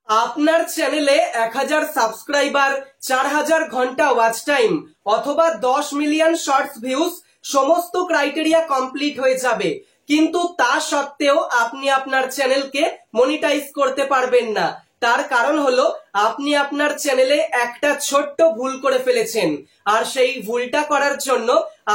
আপনার চ্যানেলে 1000 সাবস্ক্রাইবার, 4000 ঘন্টা ওয়াচ টাইম অথবা 10 মিলিয়ন শর্টস ভিউজ সমস্ত ক্রাইটেরিয়া কমপ্লিট হয়ে যাবে, কিন্তু তা সত্ত্বেও আপনি আপনার চ্যানেলকে মনিটাইজ করতে পারবেন না। তার কারণ হলো আপনি আপনার চ্যানেলে একটা ছোট্ট ভুল করে ফেলেছেন, আর সেই ভুলটা করার জন্য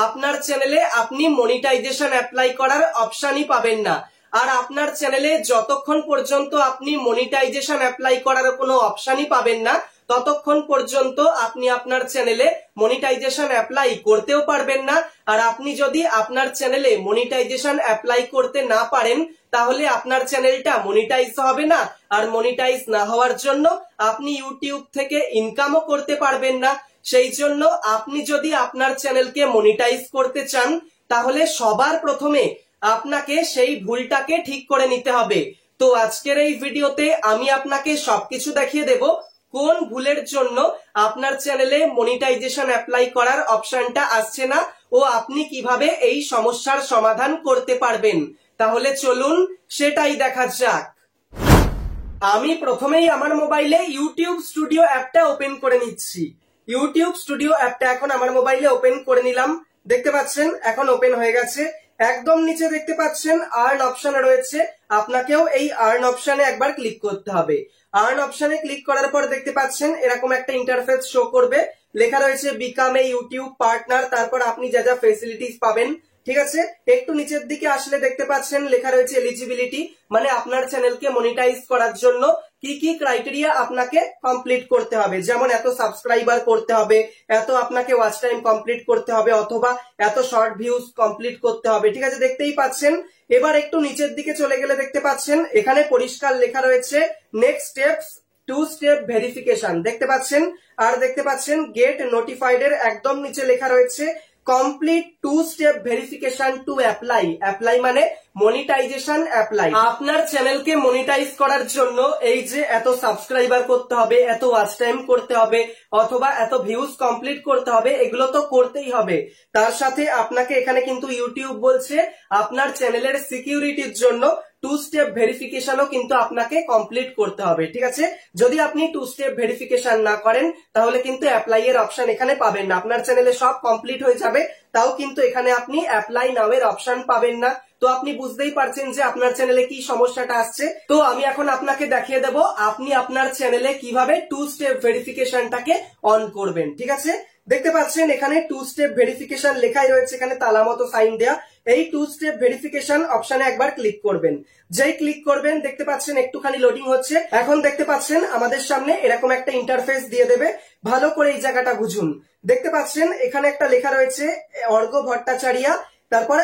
আপনার চ্যানেলে আপনি মনিটাইজেশন অ্যাপ্লাই করার অপশনই পাবেন না। আর আপনার চ্যানেলে যতক্ষণ পর্যন্ত আপনি মনিটাইজেশন অ্যাপ্লাই করার কোনো অপশনই পাবেন না, ততক্ষণ পর্যন্ত আপনি আপনার চ্যানেলে মনিটাইজেশন অ্যাপ্লাই করতেও পারবেন না। আর আপনি যদি আপনার চ্যানেলে মনিটাইজেশন অ্যাপ্লাই করতে না পারেন, তাহলে আপনার চ্যানেলটা মনিটাইজ হবে না, আর মনিটাইজ না হওয়ার জন্য আপনি ইউটিউব থেকে ইনকামও করতে পারবেন না। সেই জন্য আপনি যদি আপনার চ্যানেলকে মনিটাইজ করতে চান, তাহলে সবার প্রথমে আপনাকে সেই ভুলটাকে ঠিক করে নিতে হবে। তো আজকের এই ভিডিওতে আমি আপনাকে সবকিছু দেখিয়ে দেব কোন ভুলের জন্য আপনার চ্যানেলে মনিটাইজেশন অ্যাপ্লাই করার অপশনটা আসছে না ও আপনি কিভাবে এই সমস্যার সমাধান করতে পারবেন। তাহলে চলুন সেটাই দেখা যাক। আমি প্রথমেই আমার মোবাইলে ইউটিউব স্টুডিও অ্যাপটা ওপেন করে নিচ্ছি। ইউটিউব স্টুডিও অ্যাপটা এখন আমার মোবাইলে ওপেন করে নিলাম। দেখতে পাচ্ছেন এখন ওপেন হয়ে গেছে। একদম নিচে দেখতে পাচ্ছেন আর্ন অপশন রয়েছে, আপনাকেও এই আর্ন অপশনে একবার ক্লিক করতে হবে। আর্ন অপশনে ক্লিক করার পর দেখতে পাচ্ছেন এরকম একটা ইন্টারফেস শো করবে, লেখা রয়েছে বিকাম এ ইউটিউব পার্টনার, তারপর আপনি যা যা ফেসিলিটিস পাবেন। ঠিক আছে, একটু নিচের দিকে আসলে দেখতে পাচ্ছেন লেখা রয়েছে এলিজিবিলিটি, মানে আপনার চ্যানেলকে মনিটাইজ করার জন্য কি কি ক্রাইটেরিয়া আপনাকে কমপ্লিট করতে হবে, যেমন এত সাবস্ক্রাইবার করতে হবে, এত আপনাকে ওয়াচ টাইম কমপ্লিট করতে হবে, অথবা এত শর্ট ভিউজ কমপ্লিট করতে হবে। ঠিক আছে, দেখতেই পাচ্ছেন। এবার একটু নিচের দিকে চলে গেলে দেখতে পাচ্ছেন এখানে পরিষ্কার লেখা রয়েছে নেক্সট স্টেপস, 2 স্টেপ ভেরিফিকেশন। দেখতে পাচ্ছেন, আর দেখতে পাচ্ছেন গেট নোটিফাইড এর একদম নিচে লেখা রয়েছে complete 2 step verification to apply. Apply মানে মনিটাইজেশন অ্যাপ্লাই। আপনার চ্যানেলকে মনিটাইজ করার জন্য এই যে এত সাবস্ক্রাইবার করতে হবে, এত ওয়াচ টাইম করতে হবে, অথবা এত ভিউজ কমপ্লিট করতে হবে, এগুলো তো করতেই হবে। তার সাথে আপনাকে এখানে কিন্তু ইউটিউব বলছে আপনার চ্যানেলের সিকিউরিটির জন্য 2 স্টেপ ভেরিফিকেশনও কিন্তু আপনাকে কমপ্লিট করতে হবে। ঠিক আছে, যদি আপনি 2 স্টেপ ভেরিফিকেশন না করেন, তাহলে কিন্তু অ্যাপ্লাই এর অপশন এখানে পাবেন না। আপনার চ্যানেলে সব কমপ্লিট হয়ে যাবে, তাও কিন্তু এখানে আপনি অ্যাপ্লাই নাও এর অপশন পাবেন না। তো আপনি বুঝতেই পারছেন যে আপনার চ্যানেলে কি সমস্যাটা আসছে। তো আমি এখন আপনাকে দেখিয়ে দেব আপনি আপনার চ্যানেলে কিভাবে 2 স্টেপ ভেরিফিকেশনটাকে অন করবেন। ঠিক আছে, দেখতে পাচ্ছেন এখানে 2 স্টেপ ভেরিফিকেশন লেখাই রয়েছে, এখানে তালা মতো সাইন দেয়া। এই 2 স্টেপ ভেরিফিকেশন অপশনে একবার ক্লিক করবেন। যেই ক্লিক করবেন দেখতে পাচ্ছেন একটুখানি লোডিং হচ্ছে। এখন দেখতে পাচ্ছেন আমাদের সামনে এরকম একটা ইন্টারফেস দিয়ে দেবে। ভালো করে এই জায়গাটা বুঝুন। দেখতে পাচ্ছেন এখানে একটা লেখা রয়েছে অর্ঘ্য ভট্টাচার্য, তারপর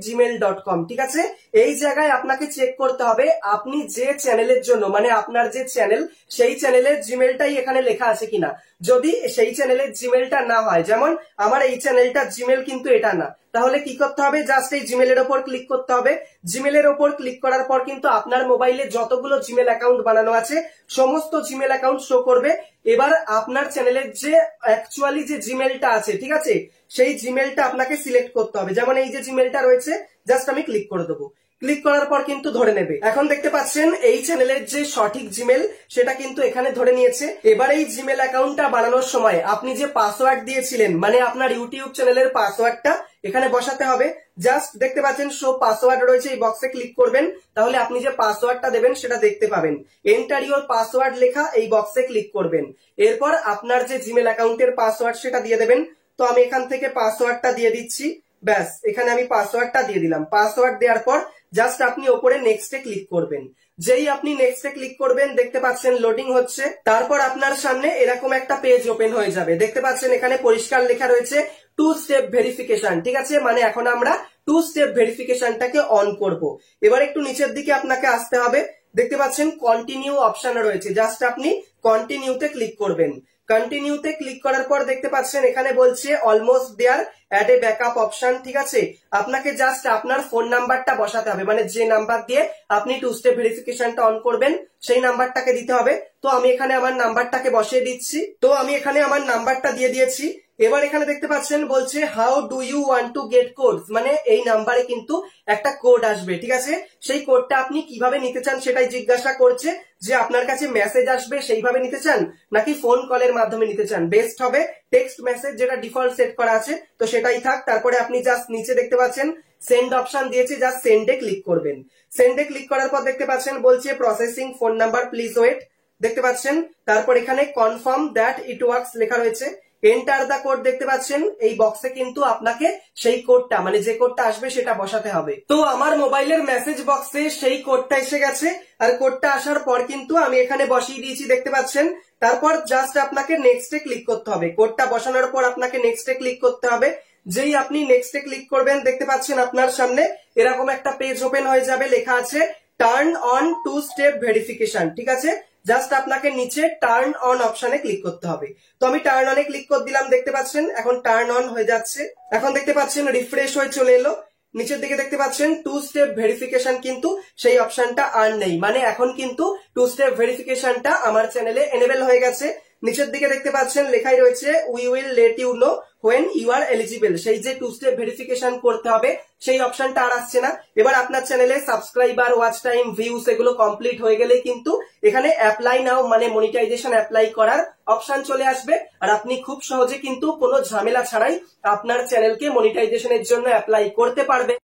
@gmail.com। ঠিক আছে, এই জায়গায় আপনাকে চেক করতে হবে আপনি যে চ্যানেলের জন্য, মানে আপনার যে চ্যানেল, সেই চ্যানেলের জিমেলটাই এখানে লেখা আছে কিনা। যদি সেই চ্যানেলের জিমেলটা না হয়, যেমন আমার এই চ্যানেলটা জিমেল কিন্তু এটা না, তাহলে কি করতে হবে, জাস্ট এই জিমেলের ওপর ক্লিক করতে হবে। জিমেলের ওপর ক্লিক করার পর কিন্তু আপনার মোবাইলে যতগুলো জিমেল অ্যাকাউন্ট বানানো আছে সমস্ত জিমেল অ্যাকাউন্ট শো করবে। এবার আপনার চ্যানেলের যে অ্যাকচুয়ালি যে জিমেলটা আছে, ঠিক আছে, সেই জিমেলটা আপনাকে সিলেক্ট করতে হবে। যেমন এই যে জিমেলটা রয়েছে, জাস্ট আমি ক্লিক করে দেবো। ক্লিক করার পর কিন্তু ধরে নেবে। এখন দেখতে পাচ্ছেন এই চ্যানেলের যে সঠিক জিমেল সেটা কিন্তু এখানে ধরে নিয়েছে। এবার এই জিমেল অ্যাকাউন্টটা বানানোর সময় আপনি যে পাসওয়ার্ড দিয়েছিলেন, মানে আপনার ইউটিউব চ্যানেলের পাসওয়ার্ডটা এখানে বসাতে হবে। জাস্ট দেখতে পাচ্ছেন শো পাসওয়ার্ড রয়েছে, এই বক্সে ক্লিক করবেন, তাহলে আপনি যে পাসওয়ার্ডটা দেবেন সেটা দেখতে পাবেন। এন্টার ইউর পাসওয়ার্ড লেখা এই বক্সে ক্লিক করবেন। এরপর আপনার যে জিমেল অ্যাকাউন্টের পাসওয়ার্ড সেটা দিয়ে দেবেন। তো আমি এখান থেকে পাসওয়ার্ডটা দিয়ে দিচ্ছি। ব্যাস, এখানে আমি পাসওয়ার্ডটা দিয়ে দিলাম। পাসওয়ার্ড দেওয়ার পর জাস্ট আপনি ওপরে নেক্সটে ক্লিক করবেন। যেই আপনি নেক্সটে ক্লিক করবেন দেখতে পাচ্ছেন লোডিং হচ্ছে। তারপর আপনার সামনে এরকম একটা পেজ ওপেন হয়ে যাবে। দেখতে পাচ্ছেন এখানে পরিষ্কার লেখা রয়েছে 2 স্টেপ ভেরিফিকেশন। ঠিক আছে, মানে এখন আমরা 2 স্টেপ ভেরিফিকেশনটাকে অন করব। এবার একটু নিচের দিকে আপনাকে আসতে হবে। দেখতে পাচ্ছেন কন্টিনিউ অপশন রয়েছে, জাস্ট আপনি কন্টিনিউতে ক্লিক করবেন। কন্টিনিউতে ক্লিক করার পর দেখতে পাচ্ছেন এখানে বলছে almost there, add a backup option. ঠিক আছে, আপনাকে জাস্ট আপনার ফোন নাম্বারটা বসাতে হবে, মানে যে নাম্বার দিয়ে আপনি 2 স্টেপ ভেরিফিকেশনটা অন করবেন সেই নাম্বারটাকে দিতে হবে। তো আমি এখানে আমার নাম্বারটাকে বসিয়ে দিচ্ছি। তো আমি এখানে আমার নাম্বারটা দিয়ে দিয়েছি। এবার এখানে দেখতে পাচ্ছেন বলছে how do you want to get codes, মানে এই নাম্বারে কিন্তু একটা কোড আসবে, ঠিক আছে। সেই কোডটা আপনি কিভাবে নিতে চান সেটাই জিজ্ঞাসা করছে, যে আপনার কাছে মেসেজ আসবে সেইভাবে নিতে চান নাকি ফোন কলের মাধ্যমে নিতে চান। বেস্ট হবে টেক্সট মেসেজ, যেটা ডিফল্ট সেট করা আছে, তো সেটাই থাক। তারপরে আপনি জাস্ট নিচে দেখতে পাচ্ছেন সেন্ড অপশন দিয়েছে, জাস্ট সেন্ডে ক্লিক করবেন। সেন্ডে ক্লিক করার পর দেখতে পাচ্ছেন বলছে processing phone number please wait, দেখতে পাচ্ছেন। তারপর এখানে কনফার্ম দ্যাট ইট ওয়ার্কস লেখা রয়েছে। এন্টার দা কোড দেখতে পাচ্ছেন, এই বক্সে কিন্তু আপনাকে সেই কোডটা, মানে যে কোডটা আসবে সেটা বসাতে হবে। তো আমার মোবাইলের মেসেজ বক্সে সেই কোডটা এসে গেছে, আর কোডটা আসার পর কিন্তু আমি এখানে বসিয়ে দিয়েছি, দেখতে পাচ্ছেন। তারপর জাস্ট আপনাকে নেক্সটে ক্লিক করতে হবে। কোডটা বসানোর পর আপনাকে নেক্সটে ক্লিক করতে হবে। যেই আপনি নেক্সটে ক্লিক করবেন দেখতে পাচ্ছেন আপনার সামনে এরকম একটা পেজ ওপেন হয়ে যাবে, লেখা আছে turn on two step verification, ঠিক আছে। জাস্ট আপনাকে নিচে টার্ন অন অপশনে ক্লিক করতে হবে। তো আমি টার্ন অনে ক্লিক করে দিলাম, দেখতে পাচ্ছেন এখন টার্ন অন হয়ে যাচ্ছে। এখন দেখতে পাচ্ছেন রিফ্রেশ হয়ে চলে এলো। নিচের দিকে দেখতে পাচ্ছেন টু স্টেপ ভেরিফিকেশন, কিন্তু সেই অপশনটা আর নেই, মানে এখন কিন্তু টু স্টেপ ভেরিফিকেশনটা আমার চ্যানেলে এনেবল হয়ে গেছে। নিচের দিকে দেখতে পাচ্ছেন লেখাই রয়েছে we will let you know when you are eligible, সেই যে টু স্টেপ ভেরিফিকেশন করতে হবে সেই অপশনটা আর আসছে না। এবার আপনার চ্যানেলে সাবস্ক্রাইবার, ওয়াচ টাইম, ভিউস এগুলো কমপ্লিট হয়ে গেলে কিন্তু এখানে অ্যাপ্লাই নাও, মানে মনিটাইজেশন অ্যাপ্লাই করার অপশন চলে আসবে, আর আপনি খুব সহজে কিন্তু কোনো ঝামেলা ছাড়াই আপনার চ্যানেলকে মনিটাইজেশনের জন্য অ্যাপ্লাই করতে পারবেন।